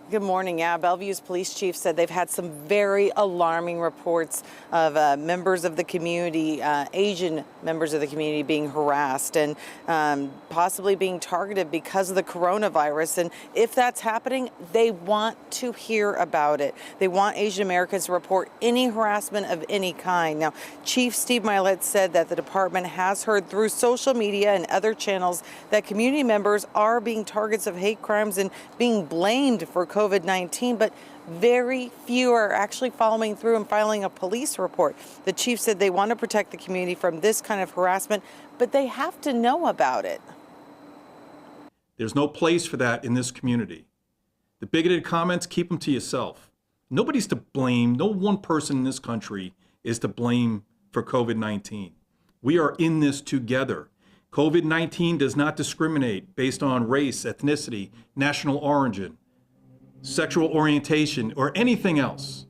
Good morning. Yeah, Bellevue's police chief said they've had some very alarming reports of members of the community, Asian members of the community being harassed and possibly being targeted because of the coronavirus. And if that's happening, they want to hear about it. They want Asian Americans to report any harassment of any kind. Now, Chief Steve Mylett said that the department has heard through social media and other channels that community members are being targets of hate crimes and being blamed for COVID-19, but very few are actually following through and filing a police report. The chief said they want to protect the community from this kind of harassment, but they have to know about it. There's no place for that in this community. The bigoted comments, keep them to yourself. Nobody's to blame. No one person in this country is to blame for COVID-19. We are in this together. COVID-19 does not discriminate based on race, ethnicity, national origin, sexual orientation, or anything else.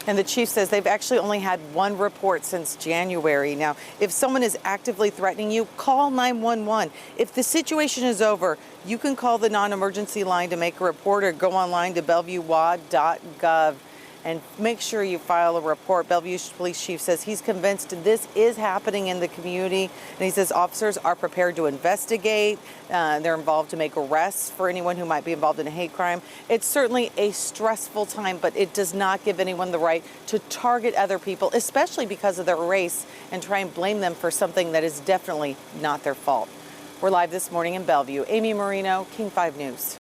And the chief says they've actually only had one report since January. Now, if someone is actively threatening you, call 911. If the situation is over, you can call the non-emergency line to make a report or go online to bellevuewad.gov and make sure you file a report. Bellevue's police chief says he's convinced this is happening in the community, and he says officers are prepared to investigate. They're involved to make arrests for anyone who might be involved in a hate crime. It's certainly a stressful time, but it does not give anyone the right to target other people, especially because of their race, and try and blame them for something that is definitely not their fault. We're live this morning in Bellevue. Amy Marino, King 5 News.